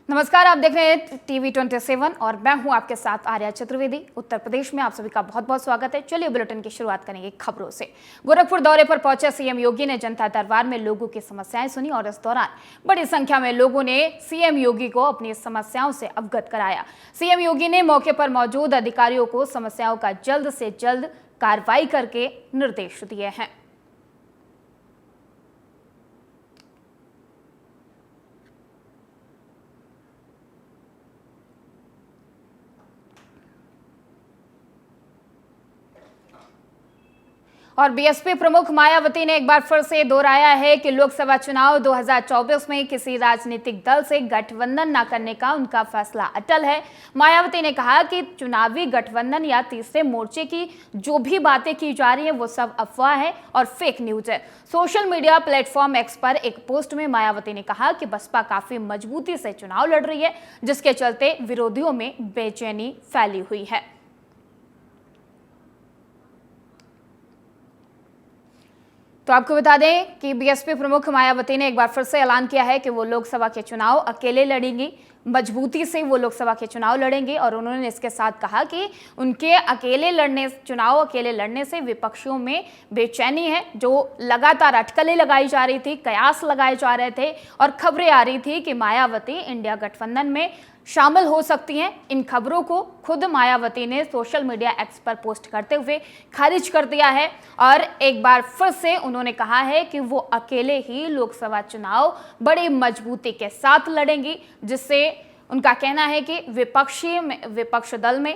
नमस्कार, आप देख रहे हैं टीवी 27 और मैं हूं आपके साथ आर्या चतुर्वेदी। उत्तर प्रदेश में आप सभी का बहुत बहुत स्वागत है। चलिए बुलेटिन की शुरुआत करेंगे खबरों से। गोरखपुर दौरे पर पहुंचे सीएम योगी ने जनता दरबार में लोगों की समस्याएं सुनी और इस दौरान बड़ी संख्या में लोगों ने सीएम योगी को अपनी समस्याओं से अवगत कराया। सीएम योगी ने मौके पर मौजूद अधिकारियों को समस्याओं का जल्द से जल्द कार्रवाई करके निर्देश दिए हैं। और बीएसपी प्रमुख मायावती ने एक बार फिर से दोहराया है कि लोकसभा चुनाव 2024 में किसी राजनीतिक दल से गठबंधन न करने का उनका फैसला अटल है। मायावती ने कहा कि चुनावी गठबंधन या तीसरे मोर्चे की जो भी बातें की जा रही है वो सब अफवाह है और फेक न्यूज है। सोशल मीडिया प्लेटफॉर्म एक्स पर एक पोस्ट में मायावती ने कहा कि बसपा काफी मजबूती से चुनाव लड़ रही है, जिसके चलते विरोधियों में बेचैनी फैली हुई है। तो आपको बता दें कि बीएसपी प्रमुख मायावती ने एक बार फिर से ऐलान किया है कि वो लोकसभा के चुनाव अकेले लड़ेंगी, मजबूती से वो लोकसभा के चुनाव लड़ेंगे। और उन्होंने इसके साथ कहा कि उनके चुनाव अकेले लड़ने से विपक्षियों में बेचैनी है। जो लगातार अटकलें लगाई जा रही थी, कयास लगाए जा रहे थे और खबरें आ रही थी कि मायावती इंडिया गठबंधन में शामिल हो सकती हैं, इन खबरों को खुद मायावती ने सोशल मीडिया एक्स पर पोस्ट करते हुए खारिज कर दिया है। और एक बार फिर से उन्होंने कहा है कि वो अकेले ही लोकसभा चुनाव बड़ी मजबूती के साथ लड़ेंगी, जिससे उनका कहना है कि विपक्ष दल में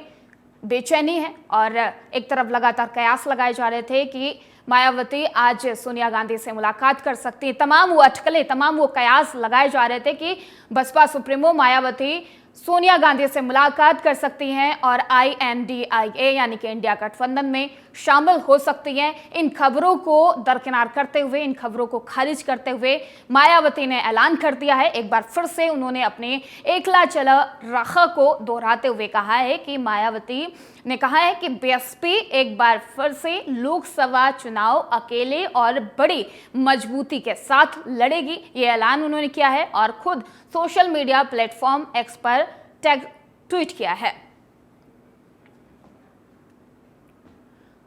बेचैनी है। और एक तरफ लगातार कयास लगाए जा रहे थे कि मायावती आज सोनिया गांधी से मुलाकात कर सकती है। तमाम वो अटकलें, तमाम वो कयास लगाए जा रहे थे कि बसपा सुप्रीमो मायावती सोनिया गांधी से मुलाकात कर सकती हैं और INDIA यानी कि इंडिया गठबंधन में शामिल हो सकती हैं। इन खबरों को दरकिनार करते हुए, इन खबरों को खारिज करते हुए मायावती ने ऐलान कर दिया है। एक बार फिर से उन्होंने अपने एकला चला रखा को दोहराते हुए कहा है कि मायावती ने कहा है कि बीएसपी एक बार फिर से लोकसभा चुनाव अकेले और बड़ी मजबूती के साथ लड़ेगी। ये ऐलान उन्होंने किया है और खुद सोशल मीडिया प्लेटफॉर्म एक्स पर ट्वीट किया है।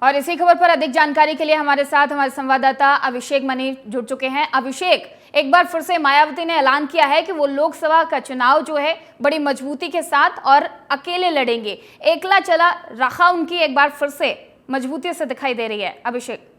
और इसी खबर पर अधिक जानकारी के लिए हमारे साथ हमारे संवाददाता अभिषेक मनी जुड़ चुके हैं। अभिषेक, एक बार फिर से मायावती ने ऐलान किया है कि वो लोकसभा का चुनाव जो है बड़ी मजबूती के साथ और अकेले लड़ेंगे। एकला चला रखा उनकी एक बार फिर से मजबूती से दिखाई दे रही है। अभिषेक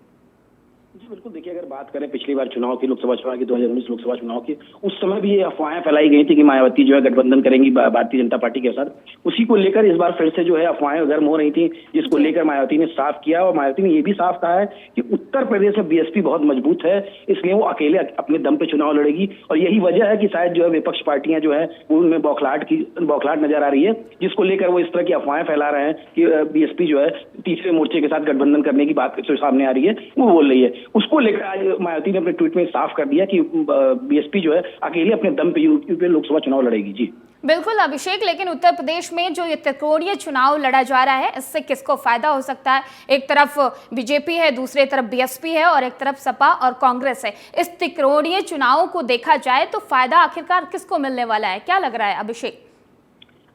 जी बिल्कुल, देखिए अगर बात करें पिछली बार चुनाव की, लोकसभा चुनाव की, 2019 लोकसभा चुनाव की, उस समय भी ये अफवाहें फैलाई गई थी कि मायावती जो है गठबंधन करेंगी भारतीय जनता पार्टी के साथ। उसी को लेकर इस बार फिर से जो है अफवाहें गर्म हो रही थी, जिसको लेकर मायावती ने साफ किया। और मायावती ने ये भी साफ कहा है कि उत्तर प्रदेश में बीएसपी बहुत मजबूत है, इसलिए वो अकेले अपने दम पे चुनाव लड़ेगी। और यही वजह है कि शायद जो है विपक्ष पार्टियां जो है उनमें बौखलाहट नजर आ रही है, जिसको लेकर वो इस तरह की अफवाहें फैला रहे हैं कि बीएसपी जो है तीसरे मोर्चे के साथ गठबंधन करने की बात जो सामने आ रही है वो बोल रही है। उसको लेकर आज मायावती ने अपने ट्वीट में साफ कर दिया कि बीएसपी जो है अकेले अपने दम पे यूपी पे लोकसभा चुनाव लड़ेगी। जी बिल्कुल अभिषेक, लेकिन उत्तर प्रदेश में जो ये त्रिकोणीय चुनाव लड़ा जा रहा है, इससे किसको फायदा हो सकता है? एक तरफ बीजेपी है, दूसरे तरफ बीएसपी है और एक तरफ सपा और कांग्रेस है। इस त्रिकोणीय चुनाव को देखा जाए तो फायदा आखिरकार किसको मिलने वाला है, क्या लग रहा है अभिषेक?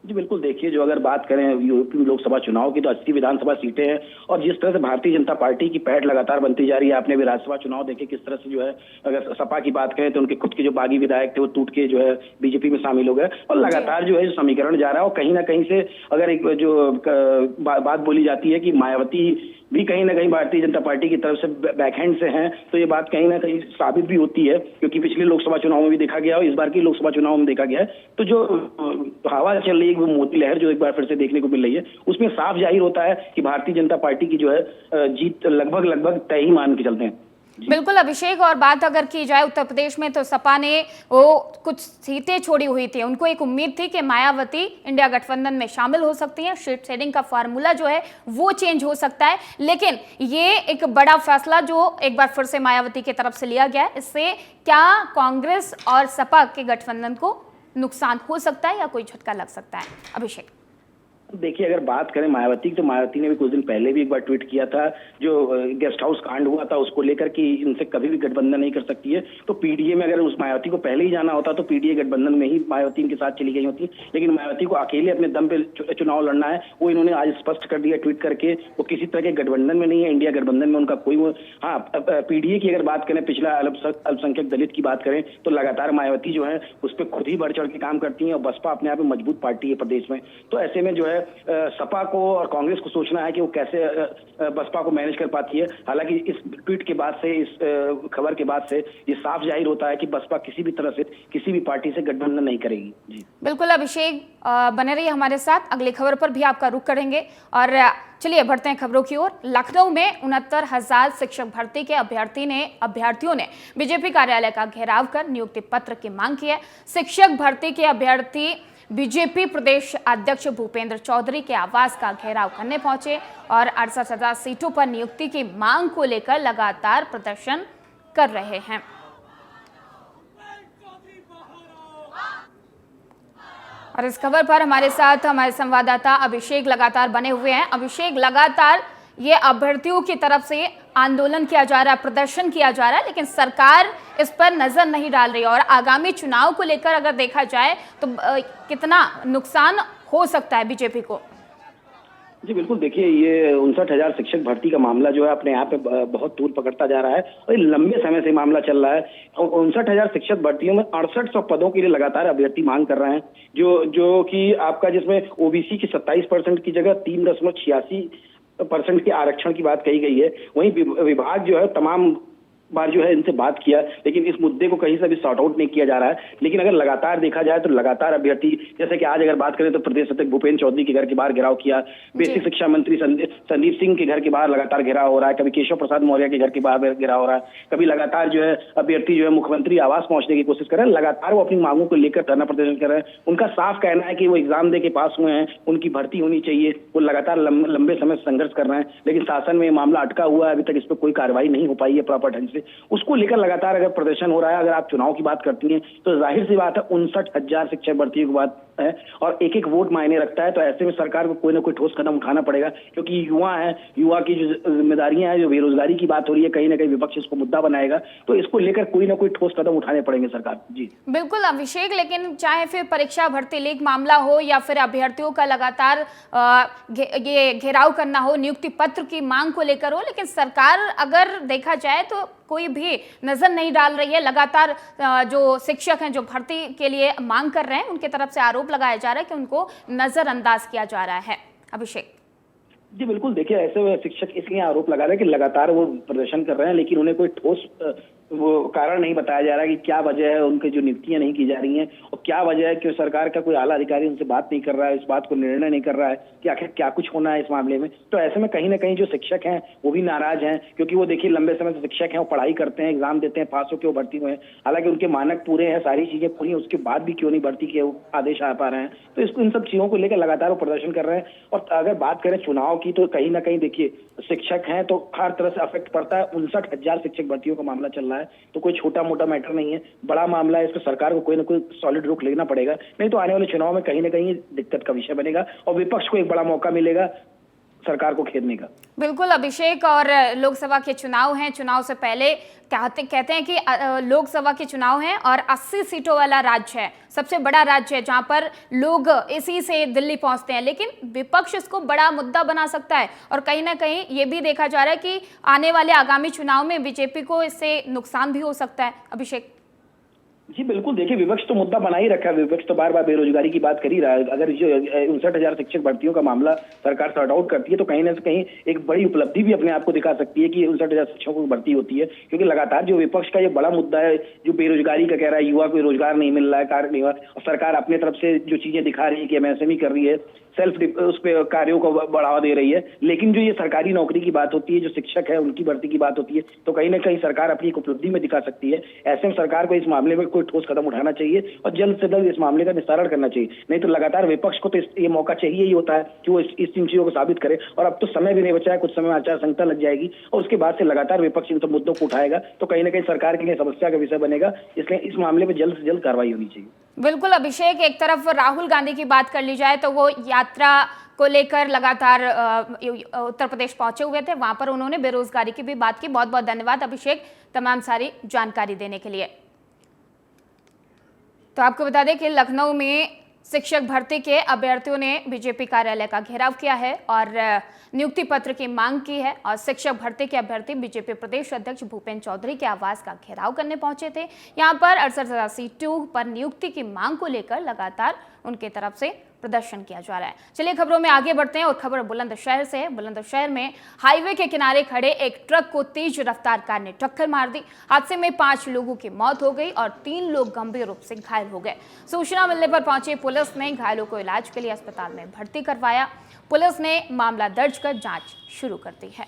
जी बिल्कुल, देखिए जो अगर बात करें यूपी लोकसभा चुनाव की तो 80 विधानसभा सीटें हैं और जिस तरह से भारतीय जनता पार्टी की पैठ लगातार बनती जा रही है, आपने विधानसभा चुनाव देखे किस तरह से जो है, अगर सपा की बात करें तो उनके खुद के जो बागी विधायक थे वो टूट के जो है बीजेपी में शामिल हो गए और लगातार जो है समीकरण जा रहा है। और कहीं ना कहीं से अगर एक जो बात बोली जाती है कि मायावती भी कहीं ना कहीं भारतीय जनता पार्टी की तरफ से बैकहैंड से हैं, तो ये बात कहीं ना कहीं साबित भी होती है, क्योंकि पिछले लोकसभा चुनाव में भी देखा गया और इस बार की लोकसभा चुनाव में देखा गया है। तो जो हवा चल रही है, वो मोती लहर जो एक बार फिर से देखने को मिल रही है, उसमें साफ जाहिर होता है कि भारतीय जनता पार्टी की जो है जीत लगभग तय ही मान के चलते हैं। बिल्कुल अभिषेक, और बात अगर की जाए उत्तर प्रदेश में तो सपा ने वो कुछ सीटें छोड़ी हुई थी। उनको एक उम्मीद थी कि मायावती इंडिया गठबंधन में शामिल हो सकती हैं, सीट शेयरिंग का फार्मूला जो है वो चेंज हो सकता है। लेकिन ये एक बड़ा फैसला जो एक बार फिर से मायावती की तरफ से लिया गया है, इससे क्या कांग्रेस और सपा के गठबंधन को नुकसान हो सकता है या कोई झटका लग सकता है? अभिषेक देखिए, अगर बात करें मायावती की, तो मायावती ने भी कुछ दिन पहले भी एक बार ट्वीट किया था, जो गेस्ट हाउस कांड हुआ था उसको लेकर कि इनसे कभी भी गठबंधन नहीं कर सकती है। तो पीडीए में अगर उस मायावती को पहले ही जाना होता तो पीडीए गठबंधन में ही मायावती इनके साथ चली गई होती, लेकिन मायावती को अकेले अपने दम पे चुनाव लड़ना है, वो इन्होंने आज स्पष्ट कर दिया ट्वीट करके। वो किसी तरह के गठबंधन में नहीं है, इंडिया गठबंधन में उनका कोई हाँ, पीडीए की अगर बात करें, पिछला अल्पसंख्यक दलित की बात करें, तो लगातार मायावती जो है उस पर खुद ही बढ़ चढ़ के काम करती है, और बसपा अपने आप में मजबूत पार्टी है प्रदेश में। तो ऐसे में जो है सपा को और कांग्रेस को सोचना है कि वो कैसे बसपा को मैनेज कर पाती है। हालांकि इस ट्वीट के बाद से, इस खबर के बाद से ये साफ जाहिर होता है कि बसपा किसी भी तरह से किसी भी पार्टी से गठबंधन नहीं करेगी। जी बिल्कुल अभिषेक, बने रहिए हमारे साथ, अगली खबर पर भी आपका रुख करेंगे। और चलिए बढ़ते हैं खबरों की ओर। लखनऊ में 69,000 शिक्षक भर्ती के अभ्यर्थियों ने बीजेपी कार्यालय का घेराव कर नियुक्ति पत्र की मांग की है। शिक्षक भर्ती के अभ्यर्थी बीजेपी प्रदेश अध्यक्ष भूपेंद्र चौधरी के आवास का घेराव करने पहुंचे और 68,000 सीटों पर नियुक्ति की मांग को लेकर लगातार प्रदर्शन कर रहे हैं। और इस खबर पर हमारे साथ हमारे संवाददाता अभिषेक लगातार बने हुए हैं। अभिषेक, लगातार ये अभ्यर्थियों की तरफ से आंदोलन किया जा रहा है, प्रदर्शन किया जा रहा है, लेकिन सरकार इस पर नजर नहीं डाल रही। और आगामी चुनाव को लेकर अगर देखा जाए तो कितना नुकसान हो सकता है बीजेपी को? जी बिल्कुल, देखिए, ये 59,000 शिक्षक भर्ती का मामला जो है अपने यहाँ पे बहुत दूर पकड़ता जा रहा है, और ये लंबे समय से मामला चल रहा है। 59,000 शिक्षक भर्तियों में 6800 पदों के लिए लगातार अभ्यर्थी मांग कर रहे हैं, जो कि आपका, जिसमें ओबीसी की 27% की जगह 3.86% के आरक्षण की बात कही गई है। वहीं विभाग जो है तमाम बार जो है इनसे बात किया, लेकिन इस मुद्दे को कहीं से भी सॉर्ट आउट नहीं किया जा रहा है। लेकिन अगर लगातार देखा जाए तो लगातार अभ्यर्थी, जैसे कि आज अगर बात करें तो प्रदेश अध्यक्ष भूपेंद्र चौधरी के घर के बाहर घेराव किया, बेसिक शिक्षा मंत्री संदीप सिंह के घर के बाहर लगातार घेराव हो रहा है, कभी केशव प्रसाद मौर्य के घर के बाहर घेराव हो रहा है, कभी लगातार जो है अभ्यर्थी जो है मुख्यमंत्री आवास पहुंचने की कोशिश कर रहे हैं। लगातार वो अपनी मांगों को लेकर धरना प्रदर्शन कर रहे हैं। उनका साफ कहना है कि वो एग्जाम दे के पास हुए हैं, उनकी भर्ती होनी चाहिए। वो लगातार लंबे समय से संघर्ष कर रहे हैं, लेकिन शासन में मामला अटका हुआ है, अभी तक इस पर कोई कार्रवाई नहीं हो पाई है प्रॉपर ढंग से। उसको लेकर लगातार अगर प्रदर्शन हो रहा है। अगर आप चुनाव की बात करती हैं तो जाहिर सी बात है 59,000 शिक्षक भर्तियों की बात है, और एक एक वोट मायने रखता है। तो ऐसे में सरकार को कोई ना कोई ठोस कदम उठाना पड़ेगा, क्योंकि युवा है, युवा की जो जिम्मेदारियां हैं, जो बेरोजगारी की बात हो रही है, कहीं ना कहीं विपक्ष इसको मुद्दा बनाएगा। तो इसको लेकर कोई ना कोई ठोस कदम उठाने पड़ेंगे सरकार। जी बिल्कुल अभिषेक, लेकिन चाहे फिर परीक्षा भर्ती लीक मामला हो या फिर अभ्यर्थियों का लगातार ये घेराव करना हो, नियुक्ति पत्र की मांग को लेकर हो, लेकिन सरकार अगर देखा जाए तो कोई भी नजर नहीं डाल रही है। लगातार जो शिक्षक हैं जो भर्ती के लिए मांग कर रहे हैं, उनके तरफ से आरोप लगाया जा रहा है कि उनको नजरअंदाज किया जा रहा है। अभिषेक जी बिल्कुल, देखिए, ऐसे शिक्षक इसलिए आरोप लगा रहे हैं कि लगातार वो प्रदर्शन कर रहे हैं, लेकिन उन्हें कोई ठोस वो कारण नहीं बताया जा रहा है कि क्या वजह है उनकी जो नियुक्तियां नहीं की जा रही हैं, और क्या वजह है कि सरकार का कोई आला अधिकारी उनसे बात नहीं कर रहा है, इस बात को निर्णय नहीं कर रहा है कि आखिर क्या कुछ होना है इस मामले में। तो ऐसे में कहीं ना कहीं जो शिक्षक हैं वो भी नाराज हैं, क्योंकि वो देखिए लंबे समय से शिक्षक हैं, वो पढ़ाई करते हैं, एग्जाम देते हैं, पास होकर वो भर्ती हुए हैं, हालांकि उनके मानक पूरे हैं, सारी चीजें पूरी हैं, उसके बाद भी क्यों नहीं भर्ती के आदेश आ पा रहे हैं। तो इसको, इन सब चीजों को लेकर लगातार वो प्रदर्शन कर रहे हैं। और अगर बात करें चुनाव की, तो कहीं ना कहीं देखिए शिक्षक हैं तो हर तरह से अफेक्ट पड़ता है। 59,000 शिक्षक भर्तियों का मामला चल रहा है, तो कोई छोटा मोटा मैटर नहीं है, बड़ा मामला है। इस पर सरकार को कोई ना कोई सॉलिड रुख लेना पड़ेगा, नहीं तो आने वाले चुनाव में कहीं ना कहीं दिक्कत का विषय बनेगा, और विपक्ष को एक बड़ा मौका मिलेगा सरकार को खेदने का। बिल्कुल अभिषेक, और लोकसभा के चुनाव हैं, चुनाव से पहले कहते हैं कि लोकसभा के चुनाव हैं और 80 सीटों वाला राज्य है, सबसे बड़ा राज्य है, जहां पर लोग इसी से दिल्ली पहुंचते हैं, लेकिन विपक्ष इसको बड़ा मुद्दा बना सकता है। और कहीं ना कहीं ये भी देखा जा रहा है कि आने वाले आगामी चुनाव में बीजेपी को इससे नुकसान भी हो सकता है। अभिषेक जी बिल्कुल, देखिए, विपक्ष तो मुद्दा बना ही रखा है, विपक्ष तो बार बार बेरोजगारी की बात कर ही रहा है। अगर जो 59,000 शिक्षक भर्तियों का मामला सरकार सॉर्ट आउट करती है तो कहीं ना कहीं एक बड़ी उपलब्धि भी अपने आप को दिखा सकती है कि 59,000 शिक्षकों की भर्ती होती है, क्योंकि लगातार जो विपक्ष का ये बड़ा मुद्दा है, जो बेरोजगारी का कह रहा है, युवा को रोजगार नहीं मिल रहा है, कार्य नहीं हुआ, और सरकार अपने तरफ से जो चीजें दिखा रही है कि एमएसएमई कर रही है, सेल्फ उस पे कार्यों को बढ़ावा दे रही है, लेकिन जो ये सरकारी नौकरी की बात होती है, जो शिक्षक है उनकी भर्ती की बात होती है, तो कहीं ना कहीं सरकार अपनी एक उपलब्धि में दिखा सकती है। ऐसे में सरकार को इस मामले में कोई ठोस कदम उठाना चाहिए और जल्द से जल्द इस मामले का निस्तारण करना चाहिए, नहीं तो लगातार विपक्ष को तो ये मौका चाहिए ही होता है कि वो इस चीजों को साबित करे। और अब तो समय भी नहीं बचा है, कुछ समय में आचार संहिता लग जाएगी, और उसके बाद से लगातार विपक्ष इन सब मुद्दों को उठाएगा, तो कहीं ना कहीं सरकार के लिए समस्या का विषय बनेगा। इसलिए इस मामले में जल्द से जल्द कार्रवाई होनी चाहिए। बिल्कुल अभिषेक, एक तरफ राहुल गांधी की बात कर ली जाए तो वो यात्रा को लेकर लगातार उत्तर प्रदेश पहुंचे हुए थे। वहां पर उन्होंने बेरोजगारी की भी बात की। बहुत बहुत धन्यवाद अभिषेक तमाम सारी जानकारी देने के लिए। तो आपको बता दें कि लखनऊ में शिक्षक भर्ती के अभ्यर्थियों ने बीजेपी कार्यालय का घेराव किया है और नियुक्ति पत्र की मांग की है। और शिक्षक भर्ती के अभ्यर्थी बीजेपी प्रदेश अध्यक्ष भूपेंद्र चौधरी के आवास का घेराव करने पहुंचे थे। यहां पर 68,000 सीटों पर नियुक्ति की मांग को लेकर लगातार उनके तरफ से प्रदर्शन किया जा रहा है। चलिए खबरों में आगे बढ़ते हैं और खबर बुलंदशहर से है। बुलंदशहर में हाईवे के किनारे खड़े एक ट्रक को तेज रफ्तार कार ने टक्कर मार दी। हादसे में 5 लोगों की मौत हो गई और 3 लोग गंभीर रूप से घायल हो गए। सूचना मिलने पर पहुंची पुलिस ने घायलों को इलाज के लिए अस्पताल में भर्ती करवाया। पुलिस ने मामला दर्ज कर जांच शुरू कर दी है।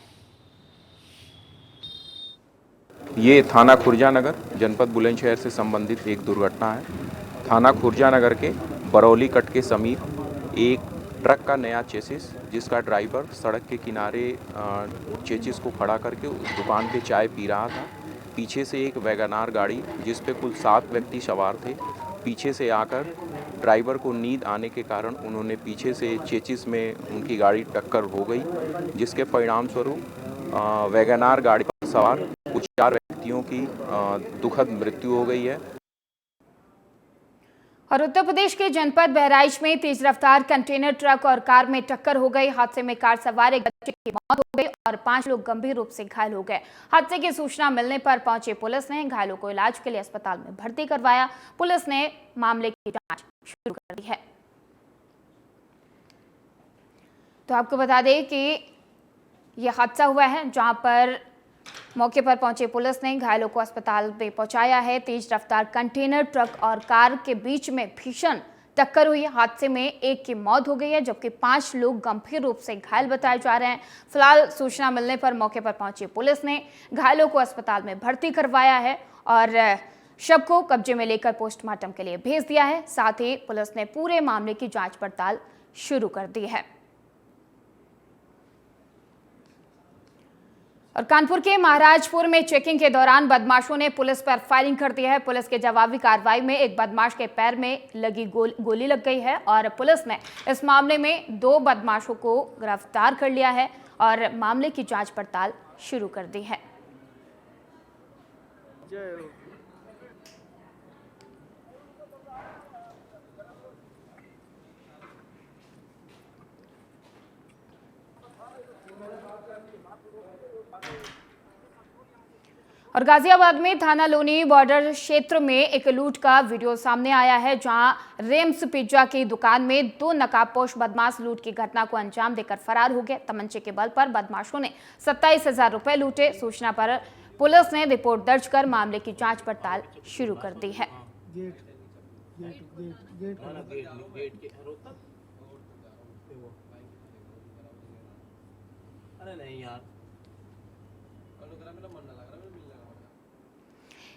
ये थाना खुर्जानगर जनपद बुलंदशहर से संबंधित एक दुर्घटना है। थाना खुर्जानगर के बरौली कट के समीप एक ट्रक का नया चेसिस, जिसका ड्राइवर सड़क के किनारे चेसिस को खड़ा करके उस दुकान पे चाय पी रहा था। पीछे से एक वैगनार गाड़ी जिस पे कुल 7 व्यक्ति सवार थे, पीछे से आकर ड्राइवर को नींद आने के कारण उन्होंने पीछे से चेसिस में उनकी गाड़ी टक्कर हो गई, जिसके परिणाम स्वरूप वैगनार गाड़ी पर सवार कुछ 4 व्यक्तियों की दुखद मृत्यु हो गई है। और उत्तर प्रदेश के जनपद बहराइच में तेज रफ्तार कंटेनर ट्रक और कार में टक्कर हो गई। हादसे में कार सवार एक बच्चे की मौत हो गई और 5 लोग गंभीर रूप से घायल हो गए। हादसे की सूचना मिलने पर पहुंची पुलिस ने घायलों को इलाज के लिए अस्पताल में भर्ती करवाया। पुलिस ने मामले की जांच शुरू कर दी है। तो आपको बता दें कि यह हादसा हुआ है जहां पर मौके पर पहुंची पुलिस ने घायलों को अस्पताल में पहुंचाया है। तेज रफ्तार कंटेनर ट्रक और कार के बीच में भीषण टक्कर हुई। हादसे में एक की मौत हो गई है जबकि 5 लोग गंभीर रूप से घायल बताए जा रहे हैं। फिलहाल सूचना मिलने पर मौके पर पहुंची पुलिस ने घायलों को अस्पताल में भर्ती करवाया है और शव को कब्जे में लेकर पोस्टमार्टम के लिए भेज दिया है। साथ ही पुलिस ने पूरे मामले की जांच पड़ताल शुरू कर दी है। और कानपुर के महाराजपुर में चेकिंग के दौरान बदमाशों ने पुलिस पर फायरिंग कर दी है। पुलिस के जवाबी कार्रवाई में एक बदमाश के पैर में लगी गोली लग गई है और पुलिस ने इस मामले में 2 बदमाशों को गिरफ्तार कर लिया है और मामले की जांच पड़ताल शुरू कर दी है। और गाजियाबाद में थाना लोनी बॉर्डर क्षेत्र में एक लूट का वीडियो सामने आया है जहां रेम्स पिज्जा की दुकान में 2 नकाबपोश बदमाश लूट की घटना को अंजाम देकर फरार हो गए। तमंचे के बल पर बदमाशों ने 27,000 रुपए लूटे। सूचना पर पुलिस ने रिपोर्ट दर्ज कर मामले की जांच पड़ताल शुरू कर दी है।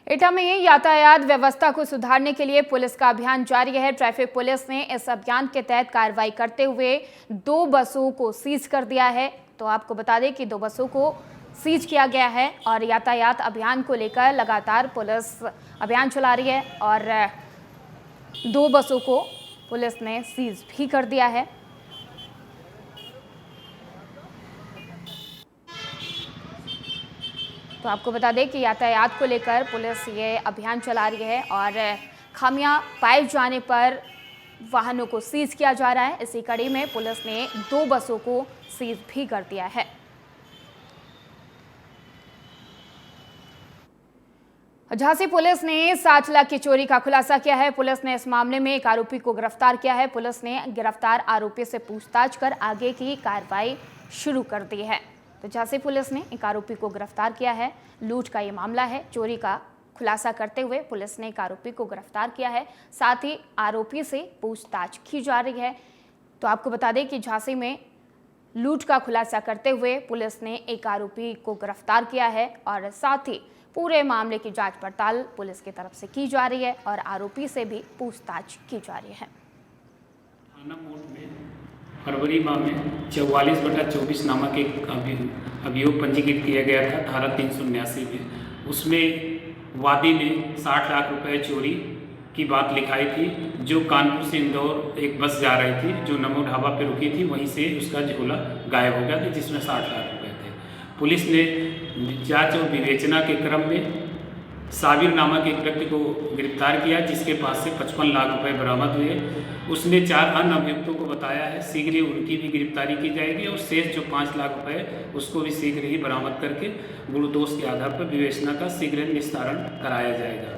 एटा में यातायात व्यवस्था को सुधारने के लिए पुलिस का अभियान जारी है। ट्रैफिक पुलिस ने इस अभियान के तहत कार्रवाई करते हुए 2 बसों को सीज कर दिया है। तो आपको बता दें कि 2 बसों को सीज किया गया है और यातायात अभियान को लेकर लगातार पुलिस अभियान चला रही है और 2 बसों को पुलिस ने सीज भी कर दिया है। तो आपको बता दें कि यातायात को लेकर पुलिस ये अभियान चला रही है और खामियां पाए जाने पर वाहनों को सीज किया जा रहा है। इसी कड़ी में पुलिस ने 2 बसों को सीज भी कर दिया है। झांसी पुलिस ने 7 लाख की चोरी का खुलासा किया है। पुलिस ने इस मामले में एक आरोपी को गिरफ्तार किया है। पुलिस ने गिरफ्तार आरोपी से पूछताछ कर आगे की कार्रवाई शुरू कर दी है। तो झांसी पुलिस ने एक आरोपी को गिरफ्तार किया है। लूट का ये मामला है। चोरी का खुलासा करते हुए पुलिस ने एक आरोपी को गिरफ्तार किया है। साथ ही आरोपी से पूछताछ की जा रही है। तो आपको बता दें कि झांसी में लूट का खुलासा करते हुए पुलिस ने एक आरोपी को गिरफ्तार किया है और साथ ही पूरे मामले की जांच पड़ताल पुलिस की तरफ से की जा रही है और आरोपी से भी पूछताछ की जा रही है। थाना कोर्ट में फरवरी माह में 44/24 नामक एक अभियोग पंजीकृत किया गया था धारा 379 में। उसमें वादी ने 60 लाख रुपए चोरी की बात लिखाई थी, जो कानपुर से इंदौर एक बस जा रही थी जो नमो ढाबा पे रुकी थी, वहीं से उसका झोला गायब हो गया था जिसमें 60 लाख रुपए थे। पुलिस ने जांच और विवेचना के क्रम में साबिर नामक एक व्यक्ति को गिरफ्तार किया, जिसके पास से 55 लाख रुपए बरामद हुए। उसने 4 अन्य अभियुक्तों को बताया है, शीघ्र ही उनकी भी गिरफ्तारी की जाएगी और शेष जो 5 लाख रुपए उसको भी शीघ्र ही बरामद करके गुण दोष के आधार पर विवेचना का शीघ्र निस्तारण कराया जाएगा।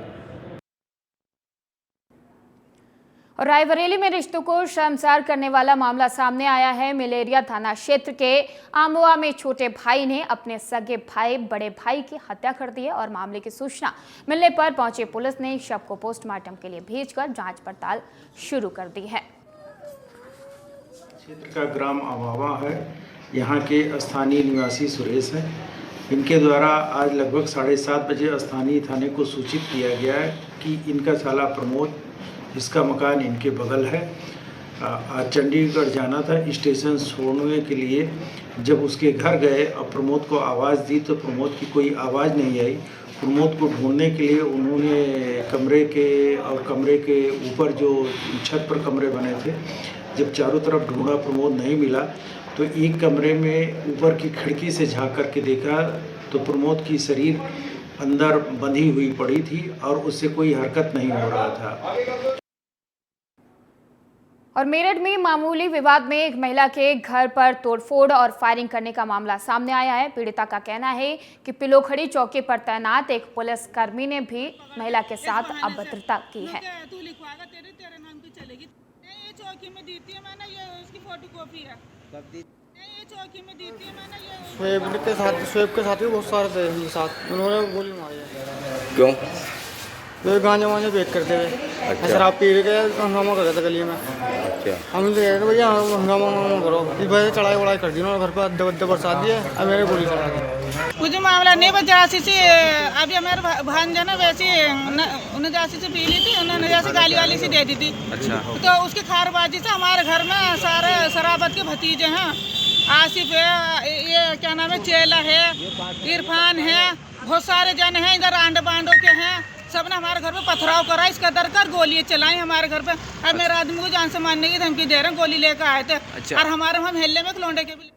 और रायबरेली में रिश्तों को शर्मसार करने वाला मामला सामने आया है। मलेरिया थाना क्षेत्र के आमवा में छोटे भाई ने अपने सगे भाई बड़े भाई की हत्या कर दी है और मामले की सूचना मिलने पर पहुंची पुलिस ने शव को पोस्टमार्टम के लिए भेजकर जांच पड़ताल शुरू कर दी है। क्षेत्र का ग्राम आमवा है, यहाँ के स्थानीय निवासी सुरेश हैं। इनके द्वारा आज लगभग 7:30 बजे स्थानीय थाने को सूचित किया गया है कि इनका साला प्रमोद, जिसका मकान इनके बगल है, आज चंडीगढ़ जाना था स्टेशन छोड़ने के लिए। जब उसके घर गए और प्रमोद को आवाज़ दी तो प्रमोद की कोई आवाज़ नहीं आई। प्रमोद को ढूंढने के लिए उन्होंने कमरे के ऊपर जो छत पर कमरे बने थे, जब चारों तरफ ढूंढा प्रमोद नहीं मिला तो एक कमरे में ऊपर की खिड़की से झांक करके देखा तो प्रमोद की शरीर अंदर बंधी हुई पड़ी थी और उससे कोई हरकत नहीं हो रहा था। और मेरठ में मामूली विवाद में एक महिला के घर पर तोड़फोड़ और फायरिंग करने का मामला सामने आया है। पीड़िता का कहना है कि पिलोखड़ी चौकी पर तैनात एक पुलिसकर्मी ने भी महिला के साथ अभद्रता की है। तू लिखवाएगा तेरे नाम की चलेगी। ये चौकी में दी थी मैंने, ये उसकी फोटोकॉपी है। ये चौकी में दी थी मैंने, ये स्वेब के साथ भी बहुत सारे थे उनके साथ, उन्होंने गोली मारी है। क्यों? वे गांजा वांजा बेच करते हुए। अच्छा। शराब पी के हंगामा कर रहे थे गली में। अच्छा। हम तो कह रहे थे भैया हंगामा करो, इस वजह से चढ़ाई वढ़ाई कर दी उन्होंने, घर पर अड्डे वड्डे बरसात दिए और मेरे गोली चढ़ा दी। कुछ मामला नहीं बचा से अभी हमारे भांजा ना वैसे उन्हें जासी से पी ली थी, उन्होंने जैसे गाली वाली से दे दी थी। अच्छा। तो उसकी खारबाजी से हमारे घर में सारे शराबत के भतीजे हैं। आसिफ है, ये क्या नाम है, चेला है, इरफान है, बहुत सारे जन हैं इधर आंडो बांडो के हैं। सबने हमारे घर पे पथराव करा, इसका दर कर गोलियां चलाई हमारे घर पे। अब मेरे आदमी को जान से मारने की धमकी दे रहे हैं, गोली लेकर आए थे। अच्छा। और हमारे हम हेल्ले में लौंडे के भी।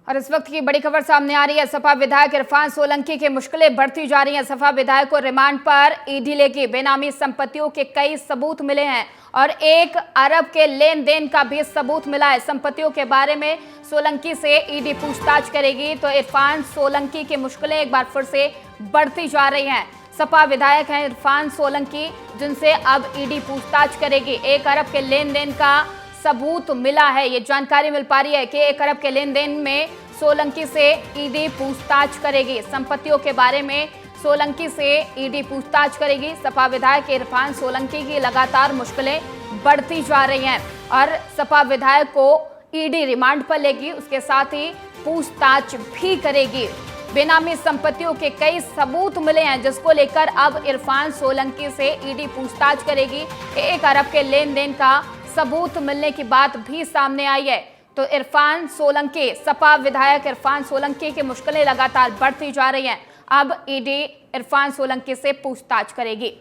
और इस वक्त की बड़ी खबर सामने आ रही है। सपा विधायक इरफान सोलंकी की मुश्किलें बढ़ती जा रही हैं। सपा विधायक को रिमांड पर ईडी लेगी। बेनामी संपत्तियों के कई सबूत मिले हैं और 1 अरब के लेन देन का भी सबूत मिला है। संपत्तियों के बारे में सोलंकी से ईडी पूछताछ करेगी तो इरफान सोलंकी की मुश्किलें एक बार फिर से बढ़ती जा रही हैं। सपा विधायक हैं इरफान सोलंकी, जिनसे अब ईडी पूछताछ करेगी। 1 अरब के लेन देन का सबूत मिला है। ये जानकारी मिल पा रही है कि 1 अरब के लेन देन में सोलंकी से ईडी पूछताछ करेगी। संपत्तियों के बारे में सोलंकी से ईडी पूछताछ करेगी। सपा विधायक इरफान सोलंकी की लगातार मुश्किलें बढ़ती जा रही हैं और सपा विधायक को ईडी रिमांड पर लेगी, उसके साथ ही पूछताछ भी करेगी। बेनामी संपत्तियों के कई सबूत मिले हैं, जिसको लेकर अब इरफान सोलंकी से ईडी पूछताछ करेगी। 1 अरब के लेन देन का सबूत मिलने की बात भी सामने आई है। तो इरफान सोलंकी, सपा विधायक इरफान सोलंकी की मुश्किलें लगातार बढ़ती जा रही हैं। अब ईडी इरफान सोलंकी से पूछताछ करेगी।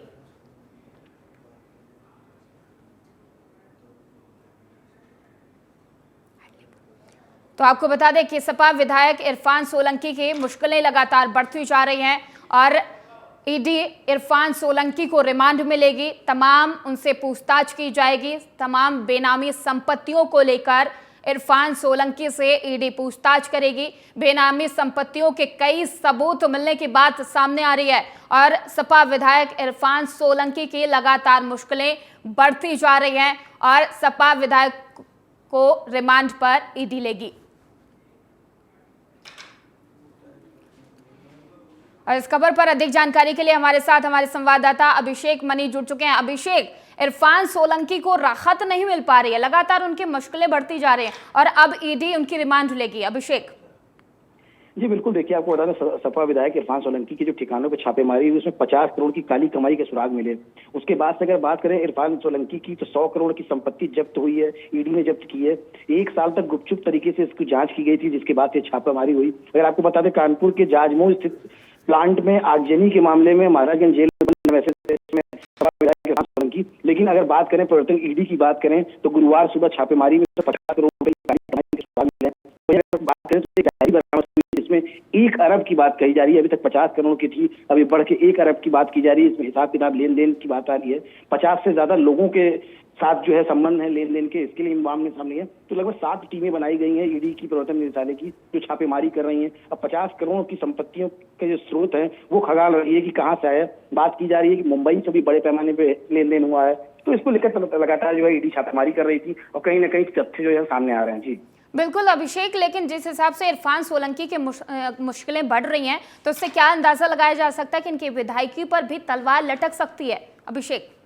तो आपको बता दें कि सपा विधायक इरफान सोलंकी की मुश्किलें लगातार बढ़ती जा रही हैं और ईडी इरफान सोलंकी को रिमांड मिलेगी। तमाम उनसे पूछताछ की जाएगी। तमाम बेनामी संपत्तियों को लेकर इरफान सोलंकी से ईडी पूछताछ करेगी। बेनामी संपत्तियों के कई सबूत मिलने की बात सामने आ रही है और सपा विधायक इरफान सोलंकी की लगातार मुश्किलें बढ़ती जा रही हैं और सपा विधायक को रिमांड पर ईडी लेगी। और इस खबर पर अधिक जानकारी के लिए हमारे साथ हमारे संवाददाता अभिषेक मनी जुड़ चुके हैं। अभिषेक, इरफान सोलंकी को राहत नहीं मिल पा रही है, लगातार उनकी मुश्किलें बढ़ती जा रही हैं और अब ईडी उनकी रिमांड लेगी। अभिषेक जी बिल्कुल, देखिए आपको बता दें सपा विधायक इरफान सोलंकी की जो ठिकानों पर छापेमारी हुई उसमें 50 करोड़ की काली कमाई के सुराग मिले। उसके बाद से अगर बात करें इरफान सोलंकी की तो 100 करोड़ की संपत्ति जब्त हुई है, ईडी ने जब्त की है। 1 साल तक गुपचुप तरीके से इसकी जांच की गई थी, जिसके बाद ये छापेमारी हुई। अगर आपको बता दें कानपुर के जाजमऊ स्थित प्लांट में आगजनी के मामले में महाराजगंज जेल में सपा विधायक इरफान सोलंकी लेकिन अगर बात करें प्रवर्तन ईडी की बात करें तो गुरुवार सुबह छापेमारी में 50 करोड़ रुपए की गाड़ी बनाने के सुराग मिले। वहीं अगर बात करें तो गाड़ी बरामद हुई जिसमें 1 अरब की बात कही जा रही है। अभी तक 50 करोड़ की थी, अभी बढ़ के 1 अरब की बात की जा रही है। इसमें हिसाब किताब लेन देन की बात आ रही है। 50 से ज्यादा लोगों के साथ जो है संबंध है लेन देन के, इसके लिए मामले सामने है। तो लगभग 7 टीमें बनाई गई हैं ईडी की, प्रवर्तन निदेशालय की, जो छापेमारी कर रही हैं। अब 50 करोड़ की संपत्तियों के जो स्रोत हैं वो खंगाल रही है कि कहां से आया। बात की जा रही है कि मुंबई से भी बड़े पैमाने पे लेन देन हुआ है। तो इसको लेकर लगातार जो है ईडी छापेमारी कर रही थी और कहीं ना कहीं तथ्य जो है सामने आ रहे हैं। जी बिल्कुल अभिषेक, लेकिन जिस हिसाब से इरफान सोलंकी की मुश्किलें बढ़ रही हैं तो उससे क्या अंदाजा लगाया जा सकता है कि इनकी विधायकी पर भी तलवार लटक सकती है? अभिषेक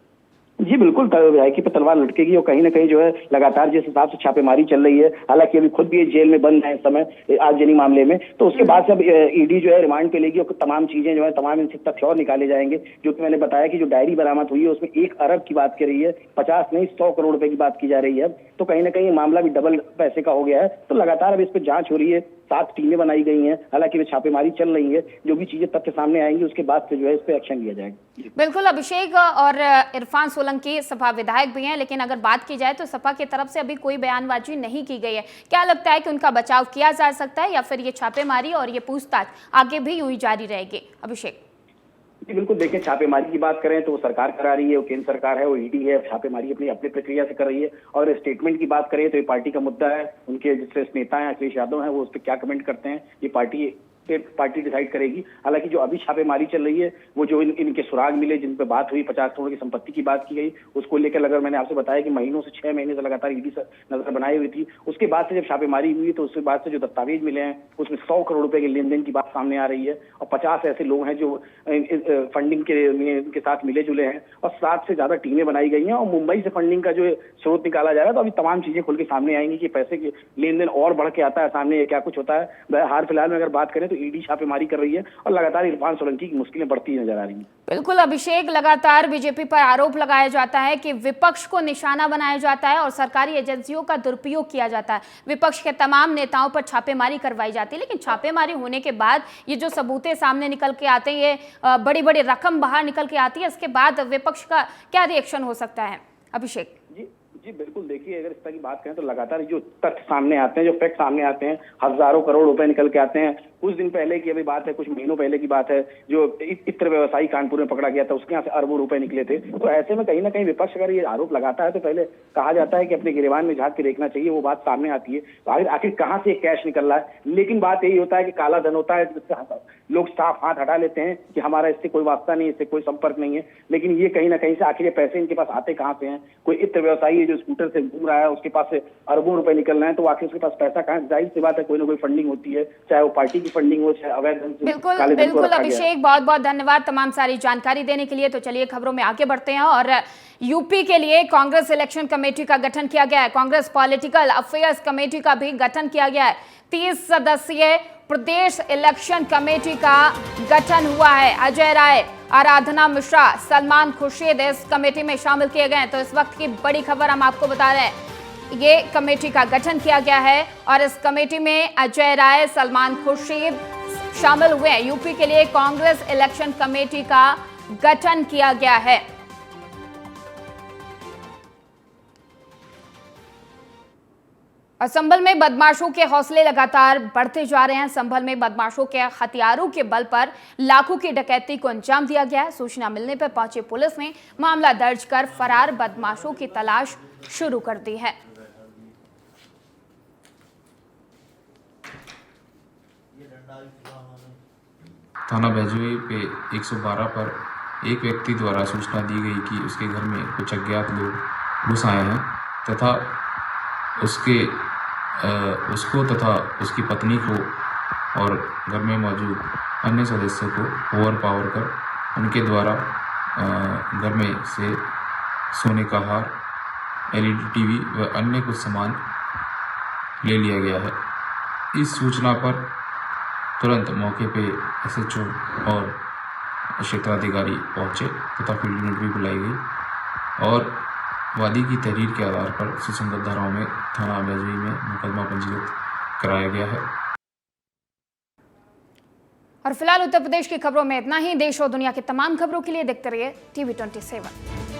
जी बिल्कुल, विधायकी पर तलवार लटकेगी और कहीं ना कहीं जो है लगातार जिस हिसाब से छापेमारी चल रही है, हालांकि अभी खुद भी ये जेल में बंद है इस समय आगजनी मामले में, तो उसके बाद से अब ईडी जो है रिमांड पे लेगी और तमाम चीजें जो है तमाम इनसे तथ्य और निकाले जाएंगे। जो कि मैंने बताया कि जो डायरी बरामद हुई है उसमें 1 अरब की बात कर रही है, 50 नहीं 100 करोड़ रुपए की बात की जा रही है। तो कहीं ना कहीं मामला भी डबल पैसे का हो गया है। तो लगातार अब इस पर जांच हो रही है, 7 टीमें बनाई गई हैं, हालांकि वे छापेमारी चल रही है। जो भी चीजें तथ्य सामने आएंगी उसके बाद से जो है इस पर एक्शन लिया जाएगा। बिल्कुल अभिषेक, और इरफान सोलंकी सपा विधायक भी हैं, लेकिन अगर बात की जाए तो सपा की तरफ से अभी कोई बयानबाजी नहीं की गई है। क्या लगता है कि उनका बचाव किया जा सकता है या फिर ये छापेमारी और ये पूछताछ आगे भी यूं ही जारी रहेगी? अभिषेक जी बिल्कुल, देखिए छापेमारी की बात करें तो वो सरकार करा रही है, वो केंद्र सरकार है, वो ईडी है, छापेमारी अपनी प्रक्रिया से कर रही है। और स्टेटमेंट की बात करें तो ये पार्टी का मुद्दा है। उनके जिससे नेता हैं अखिलेश यादव हैं, वो उस पर क्या कमेंट करते हैं ये पार्टी डिसाइड करेगी। हालांकि जो अभी छापेमारी चल रही है वो जो इनके सुराग मिले, जिन पे बात हुई, 50 करोड़ की संपत्ति की बात की गई, उसको लेकर अगर मैंने आपसे बताया कि महीनों से 6 महीने से लगातार ईडी नजर बनाई हुई थी। उसके बाद से जब छापेमारी हुई तो उसके बाद से जो दस्तावेज मिले हैं उसमें 100 करोड़ रुपए के लेन देन की बात सामने आ रही है और 50 ऐसे लोग हैं जो फंडिंग के साथ मिले जुले हैं और 7 से ज्यादा टीमें बनाई गई हैं और मुंबई से फंडिंग का जो स्रोत निकाला जा रहा है। तो अभी तमाम चीजें खुल के सामने आएंगी कि पैसे के लेन देन और बढ़ के आता है सामने, क्या कुछ होता है। हाल फिलहाल में अगर बात करें तो ईडी छापेमारी कर रही है और लगातार इरफान सोलंकी की मुश्किलें बढ़ती नजर आ रही हैं। बिल्कुल अभिषेक, लगातार बीजेपी पर आरोप लगाया जाता है कि विपक्ष को निशाना बनाया जाता है और सरकारी एजेंसियों का दुरुपयोग किया जाता है। विपक्ष के तमाम नेताओं पर छापेमारी करवाई जाती है, लेकिन छापेमारी होने के बाद ये जो सबूतें सामने निकल के आते हैं, ये बड़ी बड़ी रकम बाहर निकल के आती है, इसके बाद विपक्ष का क्या रिएक्शन हो सकता है? अभिषेक जी बिल्कुल, देखिए अगर इस तरह की बात करें तो लगातार जो तथ्य सामने आते हैं, जो फैक्ट सामने आते हैं, हजारों करोड़ रुपए निकल के आते हैं। कुछ दिन पहले की अभी बात है, कुछ महीनों पहले की बात है, जो इत्र व्यवसायी कानपुर में पकड़ा गया था, उसके यहाँ से अरबों रुपए निकले थे। तो ऐसे में कहीं ना कहीं विपक्ष अगर ये आरोप लगाता है तो पहले कहा जाता है कि अपने गिरेबान में झांक के देखना चाहिए, वो बात सामने आती है। तो आखिर कहाँ से कैश निकल रहा है? लेकिन बात यही होता है कि काला धन होता है, लोग साफ हाथ हटा लेते हैं कि हमारा इससे कोई वास्ता नहीं, इससे कोई संपर्क नहीं है। लेकिन ये कहीं ना कहीं से आखिर ये पैसे इनके पास आते कहाँ से हैं? कोई इत्र व्यवसायी है जो स्कूटर से घूम रहा है, उसके पास से अरबों रुपए निकल रहे हैं, तो आखिर उसके पास पैसा कहाँ? जाहिर सी बात है कोई ना कोई फंडिंग होती है, चाहे वो पार्टी की फंडिंग हो, चाहे अवैध। बिल्कुल अभिषेक, बहुत बहुत धन्यवाद तमाम सारी जानकारी देने के लिए। तो चलिए खबरों में आगे बढ़ते हैं और यूपी के लिए कांग्रेस इलेक्शन कमेटी का गठन किया गया है। कांग्रेस पॉलिटिकल अफेयर्स कमेटी का भी गठन किया गया है। 30 सदस्यीय प्रदेश इलेक्शन कमेटी का गठन हुआ है। अजय राय, आराधना मिश्रा, सलमान खुर्शीद इस कमेटी में शामिल किए गए हैं। तो इस वक्त की बड़ी खबर हम आपको बता रहे हैं, ये कमेटी का गठन किया गया है और इस कमेटी में अजय राय, सलमान खुर्शीद शामिल हुए हैं। यूपी के लिए कांग्रेस इलेक्शन कमेटी का गठन किया गया है। और संभल में बदमाशों के हौसले लगातार बढ़ते जा रहे हैं। संभल में बदमाशों के हथियारों के बल पर लाखों की डकैती को अंजाम दिया गया है। सूचना मिलने पर पहुंची पुलिस ने मामला दर्ज कर फरार बदमाशों की तलाश शुरू कर दी है। थाना बैजुई पे 112 पर एक व्यक्ति द्वारा सूचना दी गई कि उसके घर में कुछ अज्ञात लोग घुस आए हैं तथा उसको तथा उसकी पत्नी को और घर में मौजूद अन्य सदस्यों को ओवरपावर कर उनके द्वारा घर में से सोने का हार, LED टीवी व अन्य कुछ सामान ले लिया गया है। इस सूचना पर तुरंत मौके पे SHO और क्षेत्राधिकारी पहुंचे तथा फील्ड यूनिट भी बुलाई गई और वादी की तहरीर के आधार पर सुसंगत धाराओं में थाना बैजुई में मुकदमा पंजीकृत कराया गया है। और फिलहाल उत्तर प्रदेश की खबरों में इतना ही। देश और दुनिया की तमाम खबरों के लिए देखते रहिए TV 27।